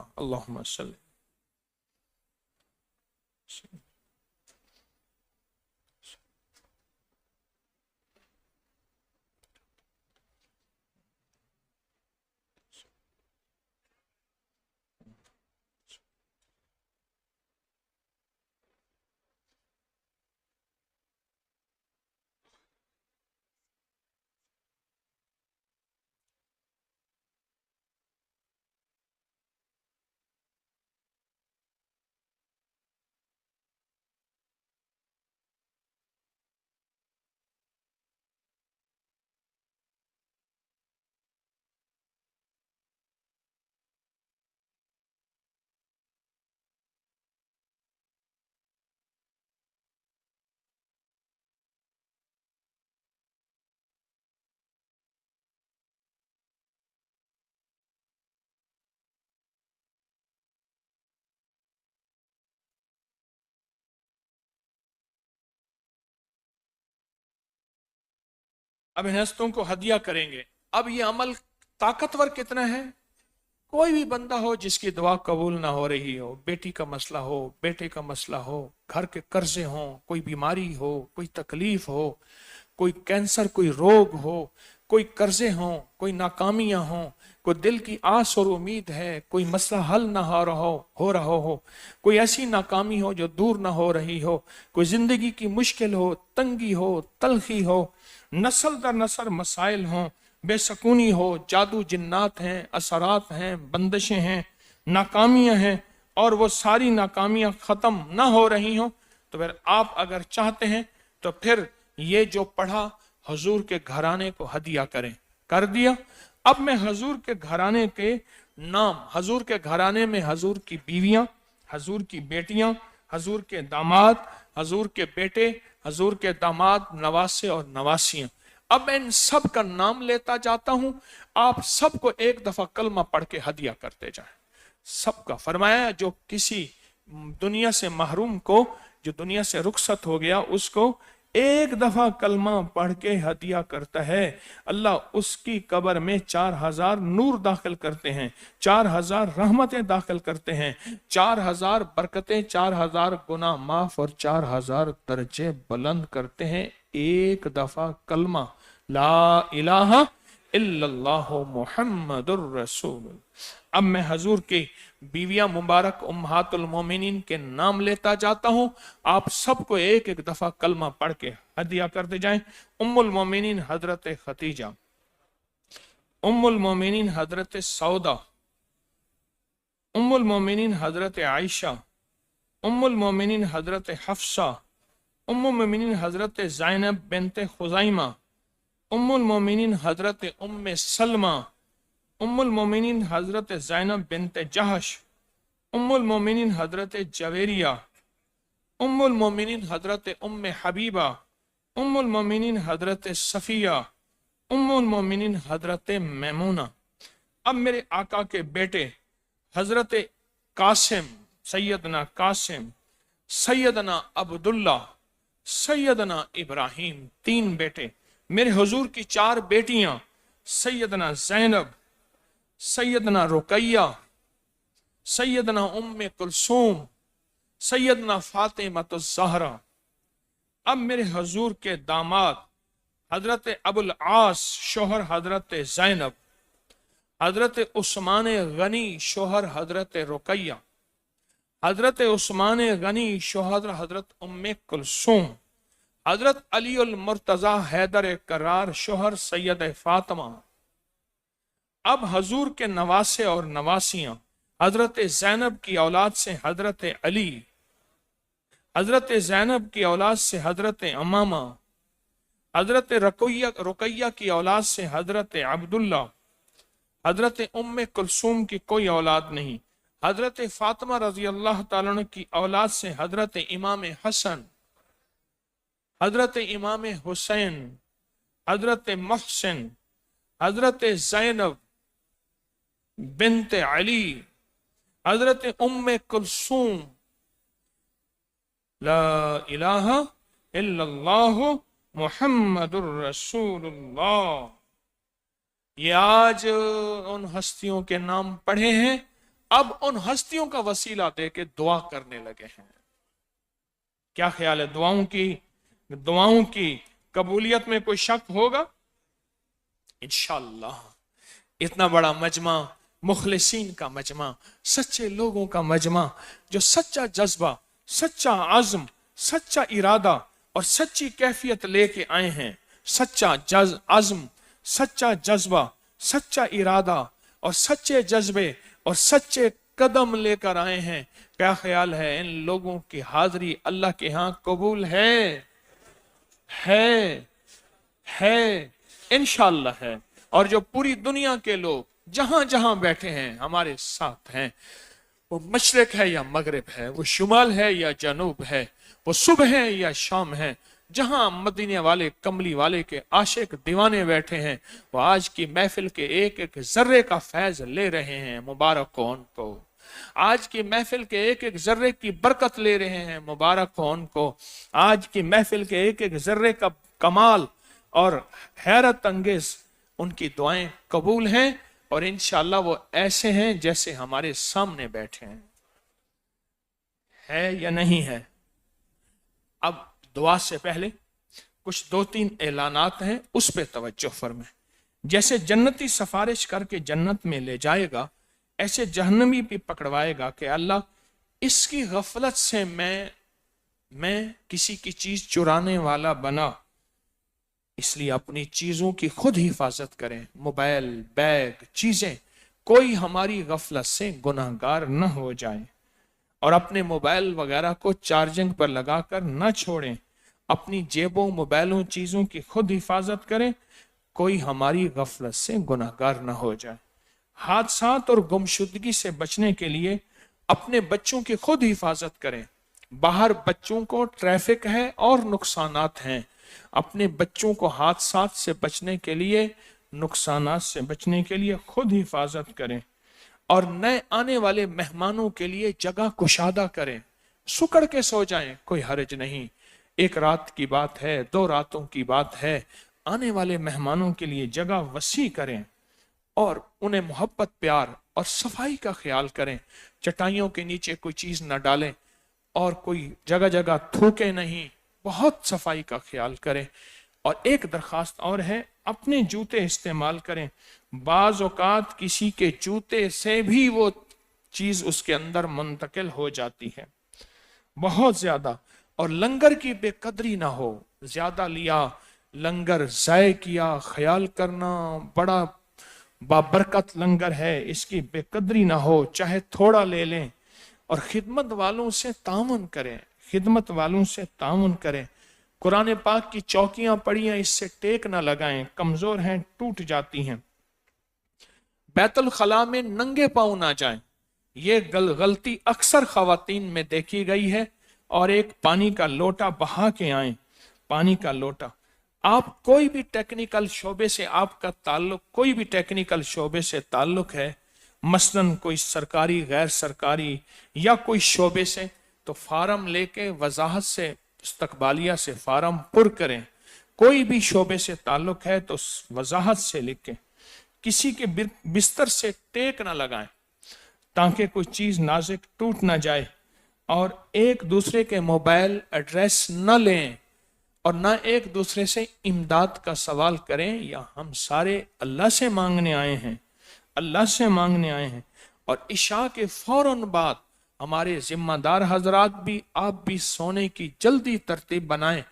اللہم صلی اب ان ہستوں کو ہدیہ کریں گے. اب یہ عمل طاقتور کتنا ہے؟ کوئی بھی بندہ ہو جس کی دعا قبول نہ ہو رہی ہو، بیٹی کا مسئلہ ہو، بیٹے کا مسئلہ ہو، گھر کے قرضے ہوں، کوئی بیماری ہو، کوئی تکلیف ہو، کوئی کینسر، کوئی روگ ہو، کوئی قرضے ہوں، کوئی ناکامیاں ہوں، کوئی دل کی آس اور امید ہے، کوئی مسئلہ حل نہ ہو رہا ہو، کوئی ایسی ناکامی ہو جو دور نہ ہو رہی ہو، کوئی زندگی کی مشکل ہو، تنگی ہو، تلخی ہو، نسل در نسل مسائل ہوں، بے سکونی ہو، جادو جنات ہیں، اثرات ہیں، بندشیں ہیں، ناکامیاں ہیں، اور وہ ساری ناکامیاں ختم نہ ہو رہی ہوں، تو پھر آپ اگر چاہتے ہیں تو پھر یہ جو پڑھا حضور کے گھرانے کو ہدیہ کریں. کر دیا. اب میں حضور کے گھرانے کے نام، حضور کے گھرانے میں حضور کی بیویاں، حضور کی بیٹیاں، حضور کے داماد، حضور کے بیٹے، حضور کے داماد، نواسے اور نواسیاں، اب میں ان سب کا نام لیتا جاتا ہوں. آپ سب کو ایک دفعہ کلمہ پڑھ کے ہدیہ کرتے جائیں. سب کا فرمایا جو کسی دنیا سے محروم کو، جو دنیا سے رخصت ہو گیا، اس کو ایک دفعہ کلمہ پڑھ کے ہدیہ کرتا ہے، اللہ اس کی قبر میں 4000 نور داخل کرتے ہیں، 4000 رحمتیں داخل کرتے ہیں، 4000 برکتیں، 4000 گناہ معاف اور 4000 درجے بلند کرتے ہیں. ایک دفعہ کلمہ لا الہ الا اللہ محمد الرسول. اب میں حضور کی بیویاں مبارک امہات المومنین کے نام لیتا جاتا ہوں. آپ سب کو ایک ایک دفعہ کلمہ پڑھ کے ہدیہ کرتے جائیں. ام المومنین حضرت خدیجہ، ام المومنین حضرت سودا، ام المومنین حضرت عائشہ، ام المومنین حضرت حفصہ، ام المومنین حضرت زینب بنت خزیمہ، ام المومنین حضرت ام سلمہ، ام المومنین حضرت زینب بنت جہش، ام المومنین حضرت جویریہ، ام المومنین حضرت ام حبیبہ، ام المومنین حضرت صفیہ، ام المومنین حضرت میمونہ. اب میرے آقا کے بیٹے حضرت قاسم، سیدنا قاسم، سیدنا عبداللہ، سیدنا ابراہیم، 3 بیٹے. میرے حضور کی 4 بیٹیاں، سیدنا زینب، سیدنا رقیہ، سیدنا ام کلثوم، سیدنا فاطمہ الزہرا. اب میرے حضور کے داماد حضرت ابو العاص شوہر حضرت زینب، حضرت عثمان غنی شوہر حضرت رقیہ، حضرت عثمان غنی شوہر حضرت ام کلثوم، حضرت علی المرتضی حیدر کرار شوہر سید فاطمہ. اب حضور کے نواسے اور نواسیاں، حضرت زینب کی اولاد سے حضرت علی، حضرت زینب کی اولاد سے حضرت امامہ، حضرت رقیہ کی اولاد سے حضرت عبداللہ، حضرت ام کلثوم کی کوئی اولاد نہیں، حضرت فاطمہ رضی اللہ تعالیٰ عنہ کی اولاد سے حضرت امام حسن، حضرت امام حسین، حضرت محسن، حضرت زینب بنت علی، حضرت ام کلثوم. لا الہ الا اللہ محمد الرسول اللہ. یہ آج ان ہستیوں کے نام پڑھے ہیں. अब उन हस्तियों का वसीला दे के दुआ करने लगे हैं। क्या ख्याल है, दुआओं की कबूलियत में कोई शक होगा? इंशाअल्लाह। इतना बड़ा मजमा, मुखलिसीन का मजमा, सच्चे लोगों का मजमा, जो सच्चा जज्बा, सच्चा आज़म, सच्चा इरादा और सच्ची कैफियत लेके आए हैं, सच्चा आज़म, सच्चा जज्बा, सच्चा इरादा और सच्चे जज्बे और सच्चे कदम लेकर आए हैं। क्या ख्याल है, इन लोगों की हाजिरी अल्लाह के यहाँ कबूल है इंशाअल्लाह है। और जो पूरी दुनिया के लोग जहां जहां बैठे हैं हमारे साथ हैं, वो मशरिक है या मगरिब है, वो शुमाल है या जनूब है, वो सुबह है या शाम है, जहां मदीने वाले कमली वाले के आशिक दीवाने बैठे हैं, वो आज की महफिल के एक एक जर्रे का फैज ले रहे हैं। मुबारक हो उनको। आज की महफिल के एक एक जर्रे की बरकत ले रहे हैं। मुबारक हो उनको। आज की महफिल के एक एक जर्रे का कमाल और हैरत अंगेज उनकी दुआएं कबूल हैं और इंशाअल्लाह वो ऐसे हैं जैसे हमारे सामने बैठे हैं। है या नहीं है? अब दुआ से पहले कुछ 2-3 ऐलानात हैं, उस पे तवज्जो फरमाएं। जैसे जन्नती सिफारिश करके जन्नत में ले जाएगा, ऐसे जहन्नमी भी पकड़वाएगा कि अल्लाह इसकी गफलत से मैं किसी की चीज चुराने वाला बना, इसलिए अपनी चीजों की खुद हिफाजत करें। मोबाइल, बैग, चीजें, कोई हमारी गफलत से गुनाहगार न हो जाए। और अपने मोबाइल वगैरह को चार्जिंग पर लगाकर न छोड़ें। अपनी जेबों, मोबाइलों, चीजों की खुद हिफाजत करें, कोई हमारी गफलत से गुनाहगार न हो जाए। हादसात और गुमशुदगी से बचने के लिए अपने बच्चों की खुद हिफाजत करें। बाहर बच्चों को ट्रैफिक है और नुकसानात हैं। अपने बच्चों को हादसात से बचने के लिए, नुकसानात से बचने के लिए खुद हिफाजत करें। और नए आने वाले मेहमानों के लिए जगह कुशादा करें। सुकड़ के सो जाएं, कोई हर्ज नहीं। 1 रात की बात है, 2 रातों की बात है। आने वाले मेहमानों के लिए जगह वसी करें और उन्हें मोहब्बत, प्यार और सफाई का ख्याल करें। चटाइयों के नीचे कोई चीज न डालें और कोई जगह जगह थूके नहीं। बहुत सफाई का ख्याल करें। और एक दरखास्त और है, अपने जूते इस्तेमाल करें। बाज औकात किसी के जूते से भी वो चीज उसके अंदर मुंतकिल हो जाती है बहुत ज्यादा। और लंगर की बेकदरी ना हो। ज्यादा लिया, लंगर ज़ाय किया, ख्याल करना, बड़ा बाबरकत लंगर है, इसकी बेकदरी ना हो। चाहे थोड़ा ले लें। और खिदमत वालों से ताउन करें, खिदमत वालों से ताउन करें। कुरान पाक की चौकियां पड़ी हैं, इससे टेक ना लगाएं, कमजोर हैं, टूट जाती हैं। बैतुल खला में नंगे पांव ना जाएं, ये गलती अक्सर खवातीन में देखी गई है। और एक पानी का लोटा बहा के आए, पानी का लोटा। आप कोई भी टेक्निकल शोबे से आपका ताल्लुक, कोई भी टेक्निकल शोबे से ताल्लुक है, मसलन कोई सरकारी, गैर सरकारी या कोई शोबे से, तो फार्म लेके वजाहत से, इस्तकबालिया से फार्म पुर करें। कोई भी शोबे से ताल्लुक है तो वजाहत से लिखें। किसी के बिस्तर से टेक ना लगाएं ताकि कोई चीज नाजुक टूट ना जाए। और एक दूसरे के मोबाइल एड्रेस न लें और ना एक दूसरे से इमदाद का सवाल करें। या हम सारे अल्लाह से मांगने आए हैं, अल्लाह से मांगने आए हैं। और इशा के फौरन बाद हमारे जिम्मेदार हजरात भी, आप भी सोने की जल्दी तरतीब बनाएं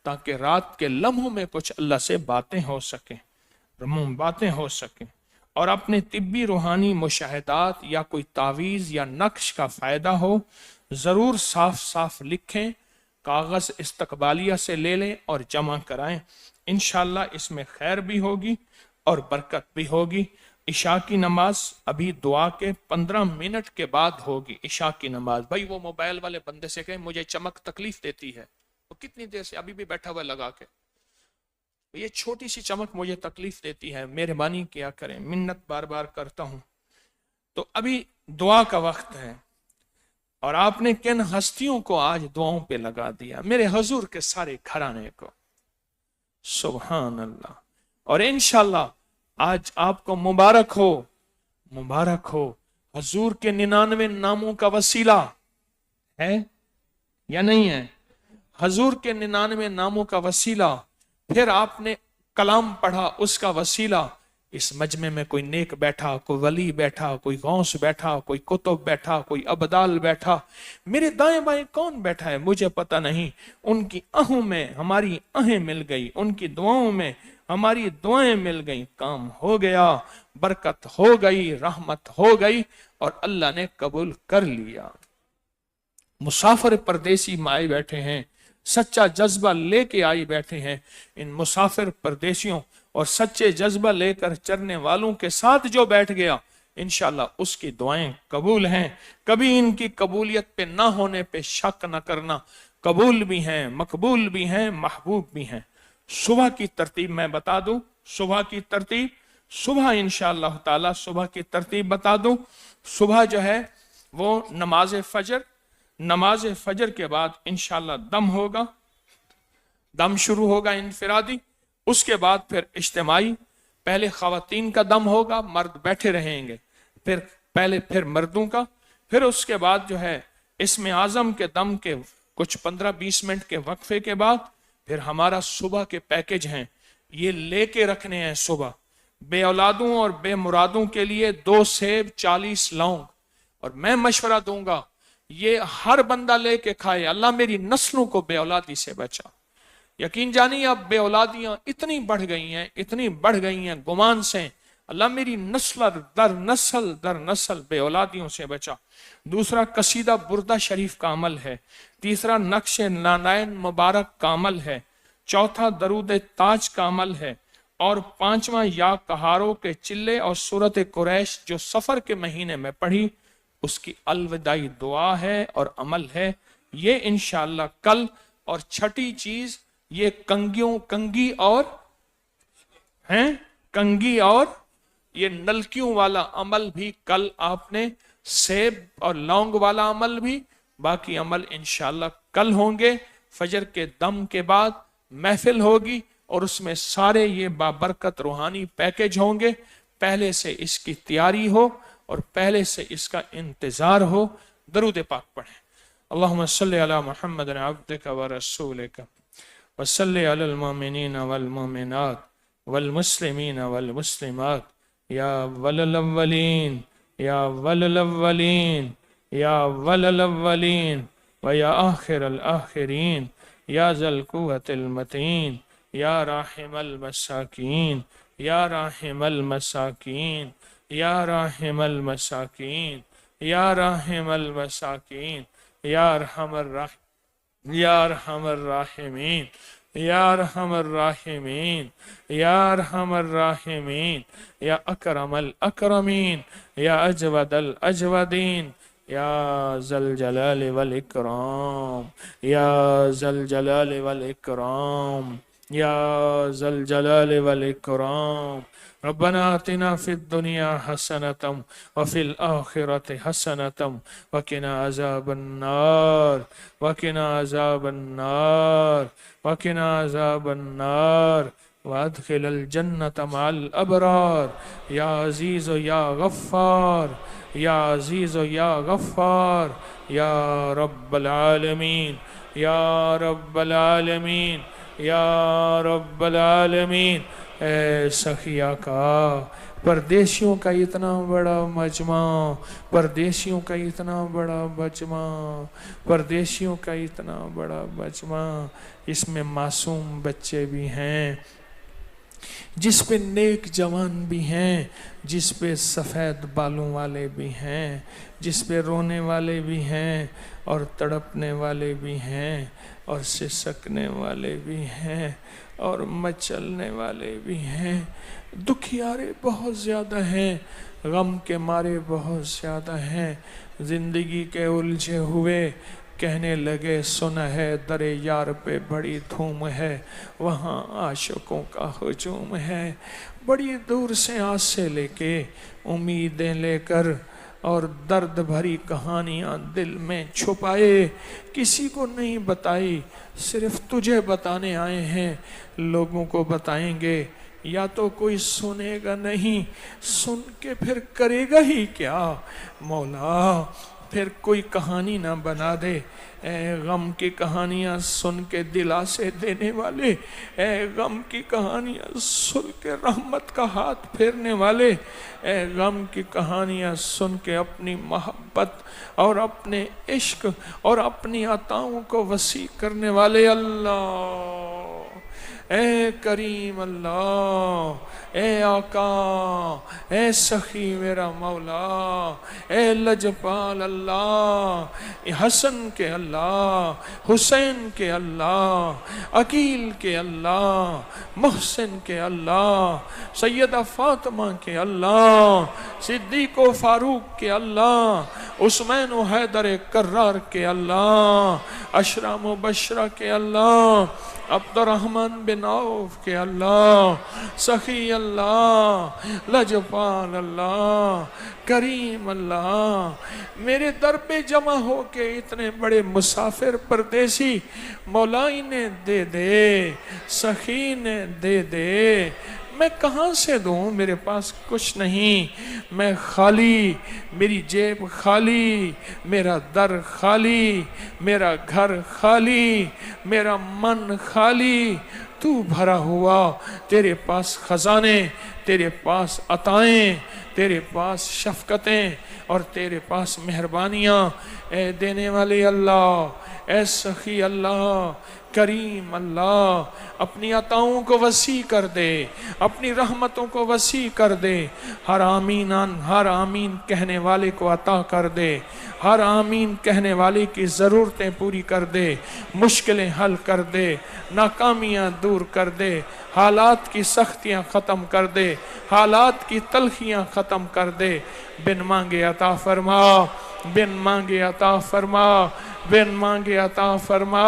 ताकि रात के लम्हों में कुछ अल्लाह से बातें हो सकें, बातें हो सकें। और अपने तिब्बी रूहानी मुशाहिदात या कोई तावीज़ या नक्श का फ़ायदा हो, ज़रूर साफ साफ लिखें, कागज़ इस्तकबालिया से ले लें और जमा कराएं। इंशाअल्लाह इसमें खैर भी होगी और बरकत भी होगी। इशा की नमाज अभी दुआ के 15 मिनट के बाद होगी। इशा की नमाज, भाई वो मोबाइल वाले बंदे से कहें मुझे चमक तकलीफ देती है, वो कितनी देर से अभी भी बैठा हुआ लगा के, ये छोटी सी चमक मुझे तकलीफ देती है, मेहरबानी किया करें, मिन्नत बार बार करता हूं। तो अभी दुआ का वक्त है और आपने किन हस्तियों को आज दुआओं पे लगा दिया, मेरे हुजूर के सारे घराने को। सुभान अल्लाह। और इंशाअल्लाह आज आपको मुबारक हो, मुबारक हो। हुजूर के 99 नामों का वसीला है या नहीं है? हुजूर के 99 नामों का वसीला, फिर आपने कलाम पढ़ा उसका वसीला। इस मजमे में कोई नेक बैठा, कोई वली बैठा, कोई गौस बैठा, कोई कुतुब बैठा, कोई अबदाल बैठा, मेरे दाएं बाएं कौन बैठा है मुझे पता नहीं। उनकी आहों में हमारी आहें मिल गई, उनकी दुआओं में हमारी दुआएं मिल गई, काम हो गया, बरकत हो गई, रहमत हो गई और अल्लाह ने कबूल कर लिया। मुसाफिर परदेसी माए बैठे हैं, सच्चा जज्बा लेके आई बैठे हैं। इन मुसाफिर परदेसियों और सच्चे जज्बा लेकर चलने वालों के साथ जो बैठ गया, इंशाल्लाह उसकी दुआएं कबूल हैं। कभी इनकी कबूलियत पे ना होने पे शक न करना, कबूल भी हैं, मकबूल भी हैं, महबूब भी हैं। सुबह की तरतीब मैं बता दूं, सुबह की तरतीब, सुबह इंशाअल्लाह ताला सुबह की तरतीब बता दूं। सुबह जो है वो नमाज फजर, नमाज फजर के बाद इंशाअल्लाह दम होगा, दम शुरू होगा इनफिरादी। उसके बाद फिर इज्तिमाई, पहले खवातीन का दम होगा, मर्द बैठे रहेंगे, फिर मर्दों का, फिर उसके बाद जो है इसमें आजम के दम के कुछ 15-20 मिनट के वक्फे के बाद फिर हमारा सुबह के पैकेज हैं, ये लेके रखने हैं। सुबह बे औलादों और बे मुरादों के लिए 2 सेब 40 लौंग, और मैं मशवरा दूंगा ये हर बंदा लेके खाए। अल्लाह मेरी नस्लों को बे औलादी से बचा। यकीन जानिए अब बे औलादियां इतनी बढ़ गई हैं, इतनी बढ़ गई हैं गुमान से। अल्लाह मेरी नस्ल दर नस्ल बे औलादियों से बचा। दूसरा कसीदा बुर्दा शरीफ का अमल है। तीसरा नक्श नानायन मुबारक का अमल है। चौथा दरूद ताज का अमल है। और 5वां या कहारों के चिल्ले और सूरत कुरैश जो सफर के महीने में पढ़ी उसकी अलविदाई दुआ है और अमल है। ये इंशाअल्लाह कल। और छठी चीज ये कंगी और ये नलकियों वाला अमल भी कल आपने, सेब और लौंग वाला अमल भी, बाकी अमल इंशाअल्लाह कल होंगे। फजर के दम के बाद महफिल होगी और उसमें सारे ये बाबरकत रूहानी पैकेज होंगे। पहले से इसकी तैयारी हो और पहले से इसका इंतजार हो। दरूद पाक पढ़ें। अल्लाहुम्मा सल्ली अला मुहम्मद अब्दिका व रसूलिका व सल्ली अलल मुमिनीना वल मुमिनात वल मुस्लिमीना वल मुस्लिमात या वलल अव्वलीन या वलल अव्वलीन या वलल अव्वलीन व या आखिरल आखिरीन या ज़ल कुव्वतिल मतीन या राहिमल मसाकीन या राहिमल मसाकीन या राहिमल मसाकीन या राहिमल मसाकीन या अरहमर राहिमीन या अरहमर राहिमीन या अरहमर राहिमीन या अकरमल अकरमीन या अजवदल अजवदीन या ज़ल जलाल वल इकराम या ज़ल जलाल वल इकराम या ज़ल जलाल वल इकराम। रब्बना आतिना फिद दुनिया हसनतम व फिल आखिरति हसनतम व किना अज़ाबन नार व किना अज़ाबन नार व किना अज़ाबन नार व अदखिलल जन्नत मअल अबरार या अज़ीज़ या गफ़्फ़ार या अज़ीज़ या गफ़्फ़ार या रब्बल आलमीन या रब्बल आलमीन या रब्बल आलमीन। ए सखिया का परदेशियों का इतना बड़ा मजमा, परदेशियों का इतना बड़ा मजमा, परदेशियों का इतना बड़ा मजमा, इसमें मासूम बच्चे भी हैं, जिस पे नेक जवान भी हैं, जिस पे सफ़ेद बालों वाले भी हैं, जिस पे रोने वाले भी हैं और तड़पने वाले भी हैं और सिसकने वाले भी हैं और मचलने वाले भी हैं। दुखियारे बहुत ज़्यादा हैं, गम के मारे बहुत ज़्यादा हैं। ज़िंदगी के उलझे हुए कहने लगे सुना है दरे यार पे बड़ी धूम है, वहाँ आशिकों का हुजूम है। बड़ी दूर से आस से लेके उम्मीदें लेकर और दर्द भरी कहानियाँ दिल में छुपाए, किसी को नहीं बताई, सिर्फ तुझे बताने आए हैं। लोगों को बताएंगे या तो कोई सुनेगा नहीं, सुन के फिर करेगा ही क्या। मौला फिर कोई कहानी ना बना दे, ए गम की कहानियाँ सुन के दिलासे देने वाले, ए गम की कहानियाँ सुन के रहमत का हाथ फेरने वाले, ए गम की कहानियाँ सुन के अपनी मोहब्बत और अपने इश्क और अपनी अताओं को वसी करने वाले अल्लाह, ए करीम अल्लाह, ए आका, ए सखी मेरा मौला, ए लजपाल अल्लाह, ए हसन के अल्लाह, हुसैन के अल्लाह, अकील के अल्लाह, मोहसिन के अल्लाह, सैयदा फातिमा के अल्लाह, सिद्दीक व फारूक के अल्लाह, उस्मान व हैदर कर्रार के अल्लाह, अशरा मुबशरा के अल्लाह, अब्दुर्रहमान बिन औफ के अल्लाह, सखी अल्लाह, लजपाल अल्लाह, करीम अल्लाह, मेरे दर पे जमा हो के इतने बड़े मुसाफिर परदेसी मौलाई ने दे दे, सखी ने दे दे, मैं कहाँ से दूँ, मेरे पास कुछ नहीं, मैं खाली, मेरी जेब खाली, मेरा दर खाली, मेरा घर खाली, मेरा मन खाली, तू भरा हुआ, तेरे पास खजाने, तेरे पास अताएं, तेरे पास शफकतें और तेरे पास मेहरबानियाँ, ए देने वाले अल्लाह, ए सखी अल्लाह, करीम अल्लाह, अपनी अताओं को वसी कर दे, अपनी रहमतों को वसी कर दे, हर आमीन कहने वाले को अता कर दे, हर आमीन कहने वाले की ज़रूरतें पूरी कर दे, मुश्किलें हल कर दे, नाकामियां दूर कर दे, हालात की सख्तियां ख़त्म कर दे, हालात की तलखियां ख़त्म कर दे, बिन मांगे अता फरमा, बिन मांगे अता फरमा, बिन मांगे अता फरमा,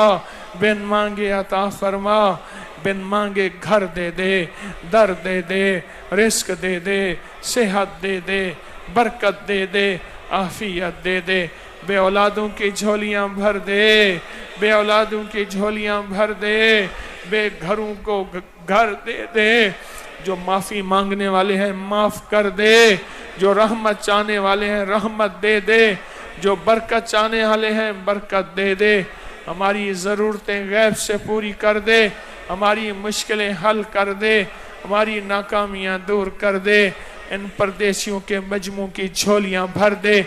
बिन मांगे अता फरमा, बिन मांगे घर दे दे, दर दे दे, रिस्क दे दे, सेहत दे दे, बरकत दे दे, आफियत दे दे, बे औलादों की झोलियां भर दे, बे औलादों की झोलियां भर दे, बे घरों को घर दे दे, जो माफ़ी मांगने वाले हैं माफ़ कर दे, जो रहमत चाहने वाले हैं रहमत दे दे, जो बरकत चाहने वाले हैं बरकत दे दे, हमारी ज़रूरतें गैब से पूरी कर दे, हमारी मुश्किलें हल कर दे, हमारी नाकामियां दूर कर दे, इन परदेशियों के मजमू की झोलियां भर दे,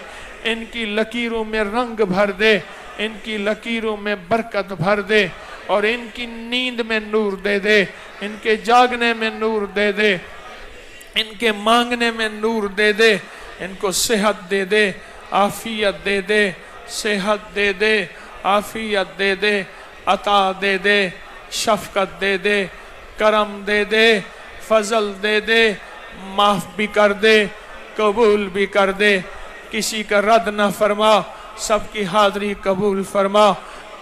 इनकी लकीरों में रंग भर दे, इनकी लकीरों में बरकत भर दे, और इनकी नींद में नूर दे दे, इनके जागने में नूर दे दे, इनके मांगने में नूर दे दे, इनको सेहत दे दे, आफियत दे दे, सेहत दे दे, आफियत दे दे, अता दे दे, शफकत दे दे, करम दे दे, फजल दे दे, माफ भी कर दे, कबूल भी कर दे, किसी का रद्द न फरमा, सबकी हाज़री कबूल फरमा,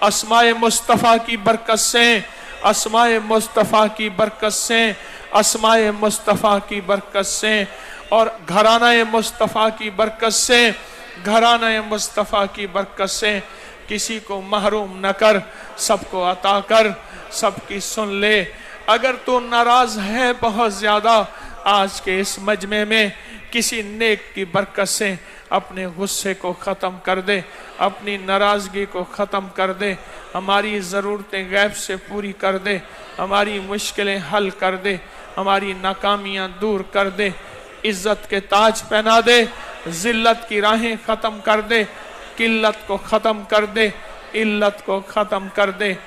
अस्माए मुस्तफ़ा की बरकत से, अस्माए मुस्तफ़ा की बरकत से, अस्माए मुस्तफ़ा की बरकत से, और घराना मुस्तफ़ा की बरकत से, घराना मुस्तफ़ा की बरकत से, किसी को महरूम न कर, सबको अता कर, सबकी सुन ले। अगर तू नाराज है बहुत ज़्यादा, आज के इस मजमे में किसी नेक की बरकत से अपने गुस्से को ख़त्म कर दे, अपनी नाराज़गी को ख़त्म कर दे, हमारी ज़रूरतें गैब से पूरी कर दे, हमारी मुश्किलें हल कर दे, हमारी नाकामियां दूर कर दे, इज़्ज़त के ताज पहना दे, ज़िल्लत की राहें ख़त्म कर दे, किल्लत को ख़त्म कर दे, इल्लत को ख़त्म कर दे,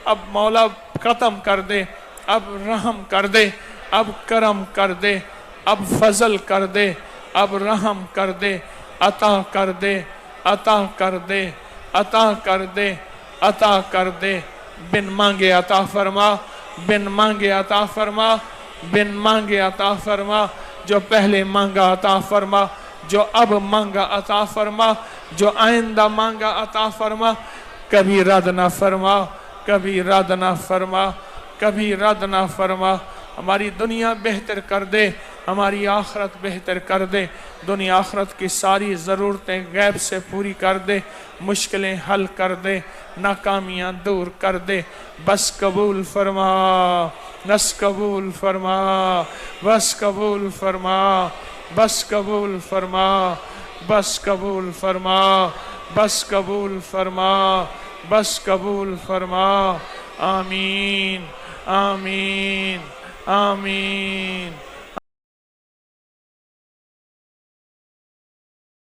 अब मौला ख़त्म कर दे, अब रहम कर दे, अब करम कर दे, अब फजल कर दे, अब रहम कर दे, अता कर दे, अता कर दे, अता कर दे, अता कर दे, बिन मांगे अता फरमा, बिन मांगे अता फरमा, बिन मांगे अता फरमा, जो पहले मांगा अता फरमा, जो अब मांगा अता फरमा, जो आइंदा मांगा अता फरमा, कभी रद्द ना फरमा, कभी रद्द ना फरमा, कभी रद्द ना फरमा, हमारी दुनिया बेहतर कर दे, हमारी आखरत बेहतर कर दे, दुनिया आखरत की सारी ज़रूरतें गैब से पूरी कर दे, मुश्किलें हल कर दे, नाकामियां दूर कर दे, बस कबूल फरमा, بس قبول فرما، بس قبول فرما، بس قبول فرما، بس قبول فرما، بس قبول فرما، بس قبول فرما. آمین آمین آمین.